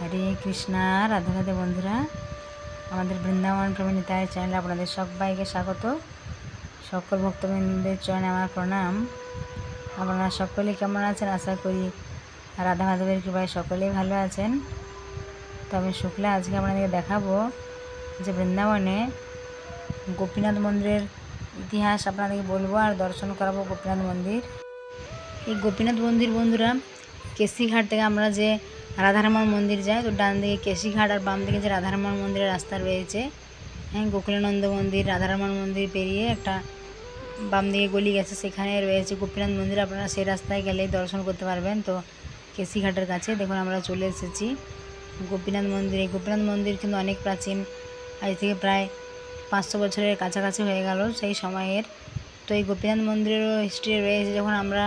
হরে কৃষ্ণা। রাধে রাধে বন্ধুরা, আমাদের বৃন্দাবন প্রেমী নিতাই চ্যানেলে আপনাদের সবাইকে স্বাগত। সকল ভক্তবৃন্দের চরণে আমার প্রণাম। আপনারা সকলে কেমন আছেন? আশা করি রাধা মাধবের কৃপায় সকলেই ভালো আছেন। তো আমি শুক্লা আজকে আপনাদেরকে দেখাবো যে বৃন্দাবনে গোপীনাথ মন্দিরের ইতিহাস আপনাদেরকে বলবো আর দর্শন করাবো গোপীনাথ মন্দির। এই গোপীনাথ মন্দির বন্ধুরা, কেশিঘাট থেকে আমরা যে রাধারমণ মন্দির যাই, তো ডান দিকে কেশিঘাট আর বাম দিকে যে রাধারমণ মন্দিরের রাস্তা রয়েছে, হ্যাঁ, গোকুলানন্দ মন্দির, রাধারমণ মন্দির পেরিয়ে একটা বাম দিকে গলি গেছে, সেখানে রয়েছে গোপীনাথ মন্দির। আপনারা সেই রাস্তায় গেলেই দর্শন করতে পারবেন। তো কেশিঘাটের কাছে দেখুন আমরা চলে এসেছি গোপীনাথ মন্দিরে। গোপীনাথ মন্দির কিন্তু অনেক প্রাচীন, আজ থেকে প্রায় 500 বছরের কাছাকাছি হয়ে গেল সেই সময়ের। তো এই গোপীনাথ মন্দিরেরও হিস্ট্রি রয়েছে। যখন আমরা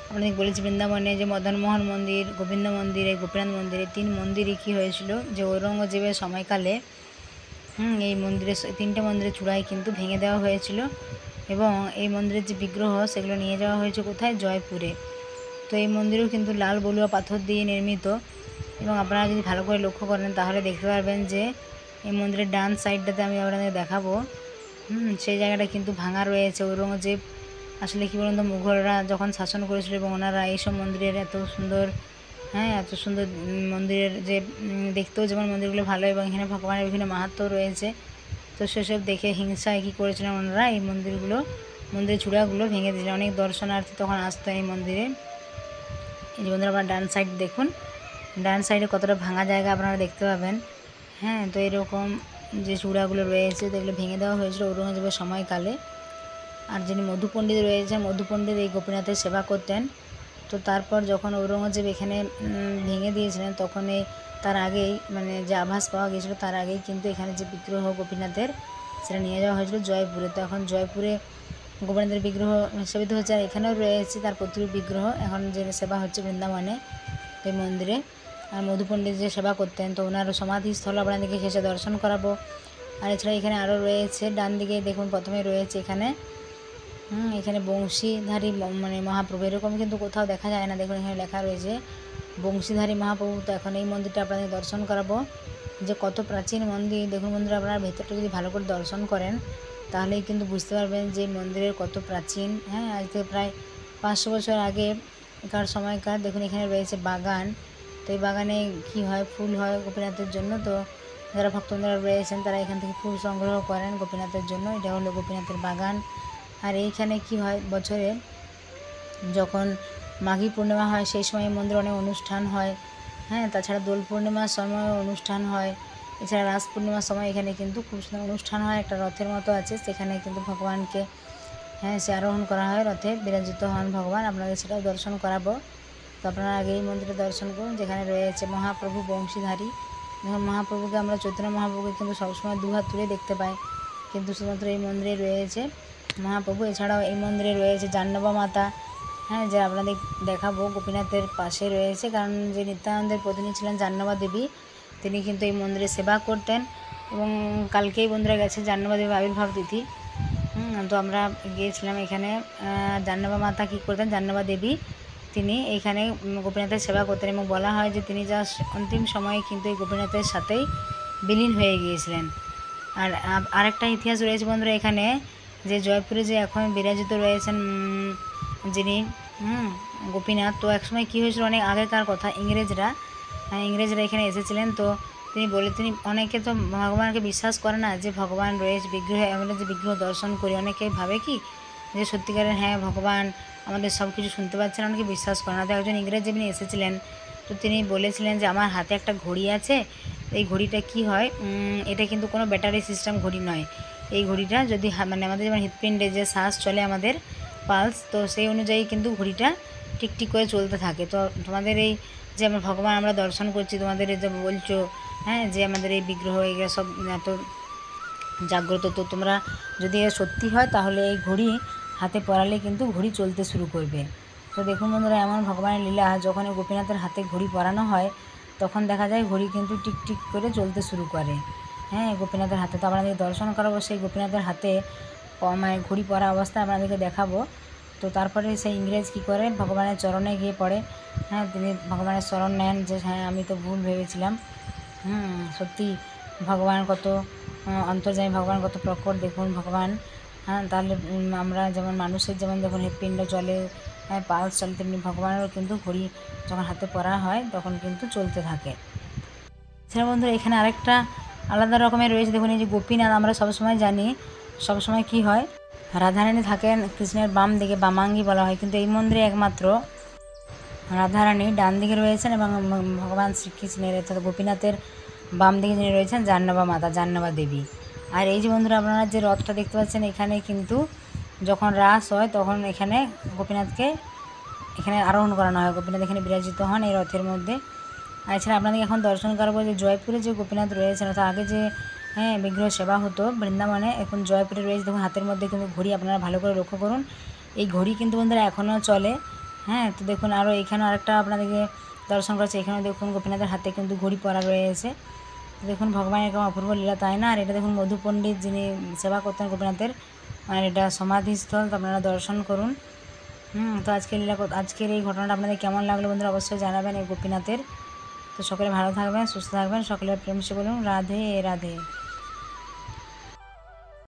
আপনাদের বলেছি বৃন্দাবনে যে মদনমোহন মন্দির, গোবিন্দ মন্দির, এই গোপীনাথ মন্দিরে 3 মন্দিরই কী হয়েছিল যে ঔরঙ্গজেবের সময়কালে এই মন্দিরের 3টে মন্দিরের চূড়ায় কিন্তু ভেঙে দেওয়া হয়েছিল এবং এই মন্দিরের যে বিগ্রহ সেগুলো নিয়ে যাওয়া হয়েছে কোথায়? জয়পুরে। তো এই মন্দিরেও কিন্তু লাল বলুয়া পাথর দিয়ে নির্মিত এবং আপনারা যদি ভালো করে লক্ষ্য করেন তাহলে দেখতে পারবেন যে এই মন্দিরের ডান সাইডটাতে আমি আপনাদের দেখাবো, সেই জায়গাটা কিন্তু ভাঙা রয়েছে। ঔরঙ্গজেব আসলে কী বলুন তো, মুঘলরা যখন শাসন করেছিল এবং ওনারা এইসব মন্দিরের এত সুন্দর মন্দিরের যে দেখতেও যেমন মন্দিরগুলো ভালো এবং এখানে ভগবানের বিভিন্ন মাহাত্ম্য রয়েছে, তো সেসব দেখে হিংসায় কী করেছিলেন ওনারা, এই মন্দিরের চূড়াগুলো ভেঙে দিয়েছিলেন। অনেক দর্শনার্থী তখন আসতো এই মন্দিরে। এই যে বন্ধুরা, আপনার ডান সাইড দেখুন, ডান সাইডে কতটা ভাঙা জায়গা আপনারা দেখতে পাবেন। হ্যাঁ, তো এরকম যে চূড়াগুলো রয়েছে এগুলো ভেঙে দেওয়া হয়েছিল ঔরঙ্গজেবের সময়কালে। আর যিনি মধু পণ্ডিত রয়েছেন, মধু পণ্ডিত এই গোপীনাথের সেবা করতেন। তো তারপর যখন ঔরঙ্গজেব এখানে ভেঙে দিয়েছিলেন, তখন তার আগেই যে আভাস পাওয়া গিয়েছিল, তার আগেই কিন্তু এখানে যে বিগ্রহ গোপীনাথের সেটা নিয়ে যাওয়া হয়েছিল জয়পুরে। তো এখন জয়পুরে গোপীনাথের বিগ্রহ সেবিত হচ্ছে, আর এখানেও রয়েছে তার প্রতিরূপ বিগ্রহ এখন যে সেবা হচ্ছে বৃন্দাবনে এই মন্দিরে। আর মধু পণ্ডিত যে সেবা করতেন, তো ওনার সমাধিস্থল আপনাদেরকে শেষে দর্শন করাবো। আর এছাড়া এখানে আরও রয়েছে, ডান দিকে দেখুন প্রথমে রয়েছে এখানে বংশীধারী মহাপ্রভু, এরকম কিন্তু কোথাও দেখা যায় না। দেখুন এখানে লেখা রয়েছে বংশীধারী মহাপ্রভু। তো এখন এই মন্দিরটা আপনাদের দর্শন করাবো যে কত প্রাচীন মন্দির। দেখুন বন্ধুরা, আপনারা ভেতরটা যদি ভালো করে দর্শন করেন তাহলেই কিন্তু বুঝতে পারবেন যে মন্দিরের কত প্রাচীন। হ্যাঁ, আজ থেকে প্রায় 500 বছর আগেকার সময়কার। দেখুন এখানে রয়েছে বাগান। তো এই বাগানে কী হয়, ফুল হয় গোপীনাথের জন্য। তো যারা ভক্তবৃন্দরা রয়েছেন তারা এখান থেকে ফুল সংগ্রহ করেন গোপীনাথের জন্য। এটা হলো গোপীনাথের বাগান। আর এইখানে কি হয়, বছরে যখন মাঘী পূর্ণিমা হয় সেই সময় মন্দিরে অনেক অনুষ্ঠান হয়। হ্যাঁ, তাছাড়া দোল পূর্ণিমার সময় অনুষ্ঠান হয়। এছাড়া রাস পূর্ণিমার সময় এখানে কিন্তু খুব সুন্দর অনুষ্ঠান হয়। একটা রথের মতো আছে, সেখানে কিন্তু ভগবানকে সে আরোহণ করা হয়, রথে বিরাজিত হন ভগবান। আপনাদের সেটাও দর্শন করাবো। তো আপনারা আগে এই মন্দিরে দর্শন করুন, যেখানে রয়েছে মহাপ্রভু বংশীধারী। দেখুন মহাপ্রভুকে আমরা চৈতন্য মহাপ্রভুকে কিন্তু সবসময় 2 হাত তুলে দেখতে পাই, কিন্তু শুধুমাত্র এই মন্দিরে রয়েছে মহাপ্রভু। এছাড়াও এই মন্দিরে রয়েছে জাহ্নবা মাতা, হ্যাঁ, যে আপনাদের দেখাবো গোপীনাথের পাশে রয়েছে। কারণ যে নিত্যানন্দের পত্নী ছিলেন জাহ্নবা দেবী, তিনি কিন্তু এই মন্দিরে সেবা করতেন। এবং কালকেই বন্ধুরা গেছে জাহ্নবা দেবীর আবির্ভাব তিথি। তো আমরা গিয়েছিলাম এখানে। জাহ্নবা মাতা কী করতেন, জাহ্নবা দেবী তিনি এইখানে গোপীনাথের সেবা করতেন এবং বলা হয় যে তিনি যা অন্তিম সময়ে কিন্তু এই গোপীনাথের সাথেই বিলীন হয়ে গিয়েছিলেন। আর আরেকটা ইতিহাস রয়েছে বন্ধুরা এখানে, যে জয়পুরে যে এখন বিরাজিত রয়েছেন যিনি গোপীনাথ। তো একসময় কী হয়েছিল, অনেক আগেকার কথা, ইংরেজরা এখানে এসেছিলেন। তো তিনি অনেকে তো ভগবানকে বিশ্বাস করে না যে ভগবান রয়েছে বিগ্রহে। আমরা যে বিগ্রহ দর্শন করি অনেকে ভাবে কি যে সত্যিকারের হ্যাঁ ভগবান আমাদের সব কিছু শুনতে পাচ্ছেন, অনেকে বিশ্বাস করে না। তো একজন ইংরেজ যিনি এসেছিলেন, তো তিনি বলেছিলেন যে আমার হাতে একটা ঘড়ি আছে, এই ঘড়িটা কি হয়, এটা কিন্তু কোনো ব্যাটারি সিস্টেম ঘড়ি নয়। এই ঘড়িটা যদি আমাদের যেমন হৃৎপিণ্ডে যে শ্বাস চলে, আমাদের পালস, তো সেই অনুযায়ী কিন্তু ঘড়িটা টিকটিক করে চলতে থাকে। তো তোমাদের এই যে আমরা ভগবান আমরা দর্শন করছি, তোমাদের এই যে বলছো হ্যাঁ যে আমাদের এই বিগ্রহ এগুলো সব এত জাগ্রত, তো তোমরা যদি সত্যি হয় তাহলে এই ঘড়ি হাতে পরালে কিন্তু ঘড়ি চলতে শুরু করবে। তো দেখুন বন্ধুরা, এমন ভগবানের লীলা, যখন গোপীনাথের হাতে ঘড়ি পরানো হয় তখন দেখা যায় ঘড়ি কিন্তু টিকটিক করে চলতে শুরু করে। হ্যাঁ, গোপীনাথের হাতে। তো আপনাদেরকে দর্শন করাবো সেই গোপীনাথের হাতে ঘড়ি পরা অবস্থায় আপনাদেরকে দেখাবো। তো তারপরে সেই ইংরেজ কী করে, ভগবানের চরণে গিয়ে পড়ে। হ্যাঁ, তিনি ভগবানের শরণ নেন যে হ্যাঁ আমি তো ভুল ভেবেছিলাম, সত্যি ভগবান কত অন্তর্যামী, ভগবান কত প্রকট, দেখুন ভগবান। হ্যাঁ, তাহলে আমরা যেমন মানুষের যেমন যখন হৃৎপিণ্ড চলে, হ্যাঁ পালস চলে, তেমনি ভগবানেরও কিন্তু ঘড়ি যখন হাতে পরা হয় তখন কিন্তু চলতে থাকে। এছাড়া বন্ধুরা এখানে আরেকটা আলাদা রকমের রয়েছে, দেখুন এই যে গোপীনাথ, আমরা সবসময় জানি সবসময় কি হয়, রাধারানী থাকেন কৃষ্ণের বাম দিকে, বামাঙ্গী বলা হয়, কিন্তু এই মন্দিরে একমাত্র রাধারানী ডান দিকে রয়েছেন এবং ভগবান শ্রীকৃষ্ণের অর্থাৎ গোপীনাথের বাম দিকে যিনি রয়েছেন জাহ্নবা মাতা, জাহ্নবা দেবী। আর এই যে বন্ধুরা আপনারা যে রথটা দেখতে পাচ্ছেন, এখানে কিন্তু যখন রাস হয় তখন এখানে গোপীনাথকে এখানে আরোহণ করানো হয়, গোপীনাথ এখানে বিরাজিত হন এই রথের মধ্যে। আর এছাড়া আপনাদের এখন দর্শন করাবো যে জয়পুরে যে গোপীনাথ রয়েছেন, অর্থাৎ আগে যে বিগ্রহ সেবা হতো বৃন্দাবনে, এখন জয়পুরে রয়েছে। দেখুন হাতের মধ্যে কিন্তু ঘড়ি, আপনারা ভালো করে লক্ষ্য করুন, এই ঘড়ি কিন্তু বন্ধুরা এখনও চলে। হ্যাঁ, তো দেখুন আরও এখানে আরেকটা আপনাদেরকে দর্শন করেছে, এখানেও দেখুন গোপীনাথের হাতে কিন্তু ঘড়ি পরা রয়েছে। দেখুন ভগবানের কেমন অপূর্ব লীলা, তাই না? আর এটা দেখুন মধু পণ্ডিত যিনি সেবা করতেন গোপীনাথের, আর এটা সমাধিস্থল, তো আপনারা দর্শন করুন। তো আজকের এই ঘটনাটা আপনাদের কেমন লাগলো বন্ধুরা অবশ্যই জানাবেন এই গোপীনাথের। তো সকলে ভালো থাকবেন, সুস্থ থাকবেন, সকলের প্রেম সে বলুন রাধে রাধে।